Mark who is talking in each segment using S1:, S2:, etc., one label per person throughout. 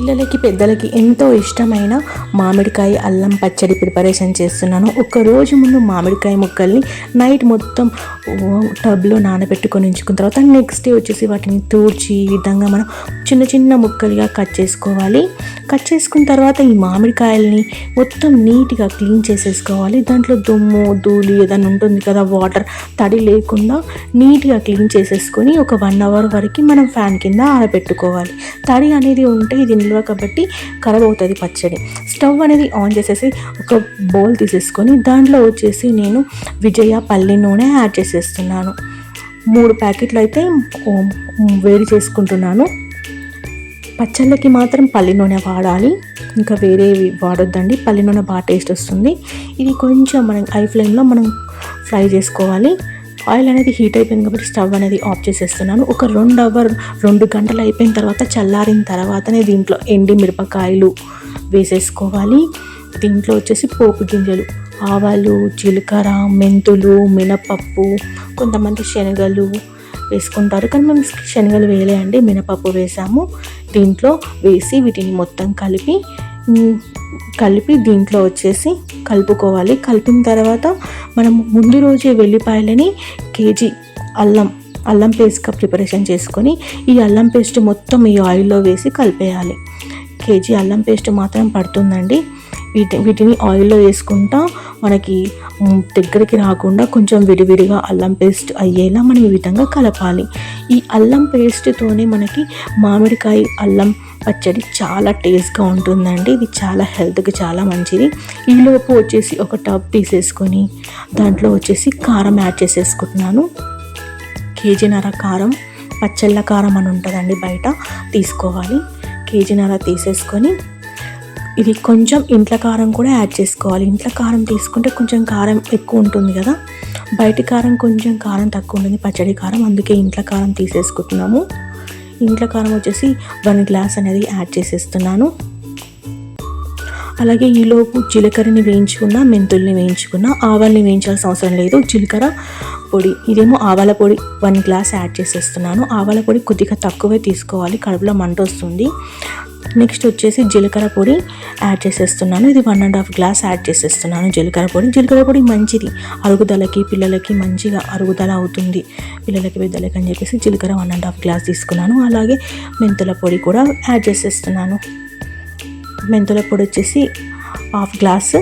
S1: పిల్లలకి పెద్దలకి ఎంతో ఇష్టమైన మామిడికాయ అల్లం పచ్చడి ప్రిపరేషన్ చేస్తున్నాను. ఒక రోజు ముందు మామిడికాయ ముక్కల్ని నైట్ మొత్తం టబ్లో నానబెట్టుకొని ఉంచుకున్న తర్వాత నెక్స్ట్ డే వచ్చేసి వాటిని తూడ్చి ఈ విధంగా మనం చిన్న చిన్న ముక్కలుగా కట్ చేసుకోవాలి. కట్ చేసుకున్న తర్వాత ఈ మామిడికాయల్ని మొత్తం నీట్గా క్లీన్ చేసేసుకోవాలి. దాంట్లో దుమ్ము ధూళి ఏదైనా ఉంటుంది కదా, వాటర్ తడి లేకుండా నీట్గా క్లీన్ చేసేసుకొని ఒక 1 అవర్ వరకు మనం ఫ్యాన్ కింద ఆరబెట్టుకోవాలి. తడి అనేది ఉంటే ఇది నిల్వ కాబట్టి ఖరాబ్ అవుతుంది పచ్చడి. స్టవ్ అనేది ఆన్ చేసేసి ఒక బౌల్ తీసేసుకొని దాంట్లో వచ్చేసి నేను విజయ పల్లి నూనె యాడ్ చేసేస్తున్నాను. 3 ప్యాకెట్లు అయితే వేడి చేసుకుంటున్నాను. పచ్చళ్ళకి మాత్రం పల్లి నూనె వాడాలి, ఇంకా వేరేవి వాడొద్దండి. పల్లి నూనె బాగా టేస్ట్ వస్తుంది. ఇది కొంచెం మనం హై ఫ్లేమ్లో మనం ఫ్రై చేసుకోవాలి. ఆయిల్ అనేది హీట్ అయిపోయింది కాబట్టి స్టవ్ అనేది ఆఫ్ చేసేస్తున్నాను. ఒక 2 గంటలు అయిపోయిన తర్వాత చల్లారిన తర్వాతనే దీంట్లో ఎండి మిరపకాయలు వేసేసుకోవాలి. దీంట్లో వచ్చేసి పోపు గింజలు, ఆవాలు, జీలకర్ర, మెంతులు, మినపప్పు, కొంతమంది శనగలు వేసుకుంటారు కానీ మేము శనగలు వేయలేండి, మినపప్పు వేసాము. దీంట్లో వేసి వీటిని మొత్తం కలిపి దీంట్లో వచ్చేసి కలుపుకోవాలి. కలిపిన తర్వాత మనం ముందు రోజే వెల్లిపాయలని కేజీ అల్లం పేస్ట్గా ప్రిపరేషన్ చేసుకొని ఈ అల్లం పేస్ట్ మొత్తం ఈ ఆయిల్లో వేసి కలిపేయాలి. కేజీ అల్లం పేస్ట్ మాత్రం పడుతుందండి. వీటిని ఆయిల్లో వేసుకుంటా మనకి దగ్గరికి రాకుండా కొంచెం విడివిడిగా అల్లం పేస్ట్ అయ్యేలా మనం ఈ విధంగా కలపాలి. ఈ అల్లం పేస్ట్తోనే మనకి మామిడికాయ అల్లం పచ్చడి చాలా టేస్ట్గా ఉంటుందండి. ఇది చాలా హెల్త్కి చాలా మంచిది. ఈలోపు వచ్చేసి ఒక టబ్ తీసేసుకొని దాంట్లో వచ్చేసి కారం యాడ్ చేసేసుకుంటున్నాను. కేజీన్నర కారం, పచ్చళ్ళ కారం అని ఉంటుందండి బయట, తీసుకోవాలి. కేజీన్నర తీసేసుకొని ఇది కొంచెం ఇంట్ల కారం కూడా యాడ్ చేసుకోవాలి. ఇంట్ల కారం తీసుకుంటే కొంచెం కారం ఎక్కువ ఉంటుంది కదా, బయటి కారం కొంచెం కారం తక్కువ ఉంటుంది పచ్చడి కారం, అందుకే ఇంట్ల కారం తీసేసుకుంటున్నాము. ఇంట్ల కారం వచ్చేసి 1 గ్లాస్ అనేది యాడ్ చేసేస్తున్నాను. అలాగే ఈలోపు జీలకర్రని వేయించుకున్న, మెంతుల్ని వేయించుకున్న, ఆవాల్ని వేయించాల్సిన అవసరం లేదు. జీలకర్ర పొడి, ఇదేమో ఆవాల పొడి 1 గ్లాస్ యాడ్ చేసేస్తున్నాను. ఆవాల పొడి కొద్దిగా తక్కువే తీసుకోవాలి, కడుపులో మంట వస్తుంది. నెక్స్ట్ వచ్చేసి జీలకర్ర పొడి యాడ్ చేసేస్తున్నాను. ఇది 1.5 గ్లాస్ యాడ్ చేసేస్తున్నాను జీలకర్ర పొడి మంచిది, అరుగుదలకి పిల్లలకి మంచిగా అరుగుదల అవుతుంది పిల్లలకి పెద్దలకి అని చెప్పేసి జీలకర్ర 1.5 గ్లాస్ తీసుకున్నాను. అలాగే మెంతుల పొడి కూడా యాడ్ చేసేస్తున్నాను. మెంతుల పొడి వచ్చేసి 1/2 గ్లాస్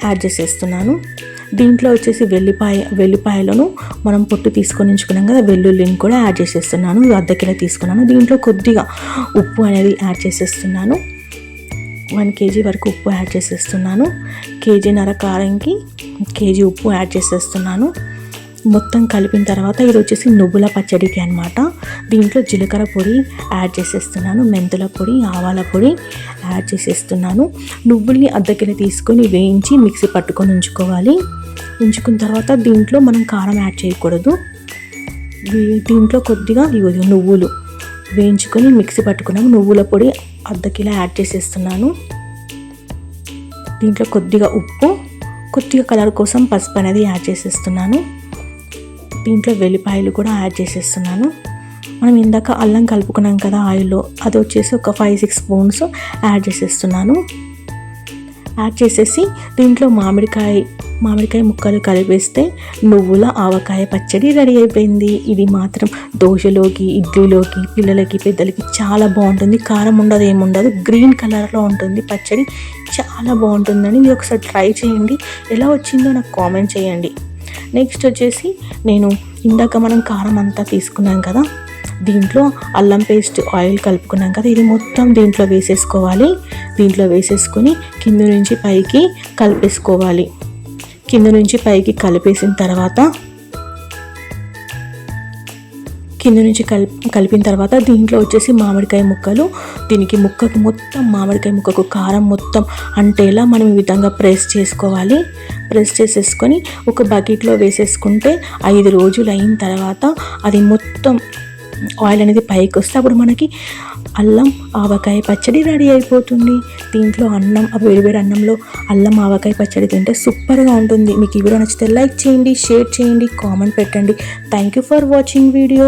S1: యాడ్ చేసేస్తున్నాను. దీంట్లో వచ్చేసి వెల్లిపాయలను మనం పొట్టు తీసుకొని ఉంచుకున్నాం కదా, వెల్లుల్లిని కూడా యాడ్ చేసేస్తున్నాను. 1/2 కిలో తీసుకున్నాను. దీంట్లో కొద్దిగా ఉప్పు అనేది యాడ్ చేసేస్తున్నాను. 1 కేజీ వరకు ఉప్పు యాడ్ చేసేస్తున్నాను. కేజీన్నర కారంకి కేజీ ఉప్పు యాడ్ చేసేస్తున్నాను. మొత్తం కలిపిన తర్వాత ఇది వచ్చేసి నువ్వుల పచ్చడికి అనమాట. దీంట్లో జీలకర్ర పొడి యాడ్ చేసేస్తున్నాను, మెంతుల పొడి, ఆవాల పొడి యాడ్ చేసేస్తున్నాను. నువ్వుల్ని 1/2 కిలో తీసుకొని వేయించి మిక్సీ పట్టుకొని ఉంచుకున్న తర్వాత దీంట్లో మనం కారం యాడ్ చేయకూడదు. దీంట్లో కొద్దిగా నువ్వులు వేయించుకొని మిక్సీ పట్టుకున్నాము. నువ్వుల పొడి 1/2 కిలో యాడ్ చేసేస్తున్నాను. దీంట్లో కొద్దిగా ఉప్పు, కొద్దిగా కలర్ కోసం పసుపు అనేది యాడ్ చేసేస్తున్నాను. దీంట్లో వెల్లిపాయలు కూడా యాడ్ చేసేస్తున్నాను. మనం ఇందాక అల్లం కలుపుకున్నాం కదా ఆయిల్లో, అది వచ్చేసి ఒక 5-6 స్పూన్స్ యాడ్ చేసేస్తున్నాను. యాడ్ చేసేసి దీంట్లో మామిడికాయ ముక్కలు కలిపేస్తే నువ్వుల ఆవకాయ పచ్చడి రెడీ అయిపోయింది. ఇది మాత్రం దోశలోకి, ఇడ్లీలోకి, పిల్లలకి పెద్దలకి చాలా బాగుంటుంది. కారం ఉండదు, ఏముండదు, గ్రీన్ కలర్లో ఉంటుంది పచ్చడి, చాలా బాగుంటుందని మీరు ఒకసారి ట్రై చేయండి. ఎలా వచ్చిందో నాకు కామెంట్ చేయండి. నెక్స్ట్ వచ్చేసి నేను ఇందాక మనం కారం అంతా తీసుకున్నాం కదా, దీంట్లో అల్లం పేస్ట్ ఆయిల్ కలుపుకున్నాం కదా, ఇది మొత్తం దీంట్లో వేసేసుకోవాలి. దీంట్లో వేసేసుకొని కింద నుంచి పైకి కలిపేసుకోవాలి. కింద నుంచి పైకి కలిపేసిన తర్వాత కలిపిన తర్వాత దీంట్లో వచ్చేసి మామిడికాయ ముక్కలు, దీనికి మామిడికాయ ముక్కకు కారం మొత్తం అంటేలా మనం ఈ విధంగా ప్రెస్ చేసుకోవాలి. ప్రెస్ చేసేసుకొని ఒక బకెట్లో వేసేసుకుంటే 5 రోజులు అయిన తర్వాత అది మొత్తం ఆయిల్ అనేది పైకి వస్తే అప్పుడు మనకి అల్లం ఆవకాయ పచ్చడి రెడీ అయిపోతుంది. దీంట్లో వేడివేడి అన్నంలో అల్లం ఆవకాయ పచ్చడి తింటే సూపర్గా ఉంటుంది. మీకు ఈ వీడియో నచ్చితే లైక్ చేయండి, షేర్ చేయండి, కామెంట్ పెట్టండి. Thank you for watching video.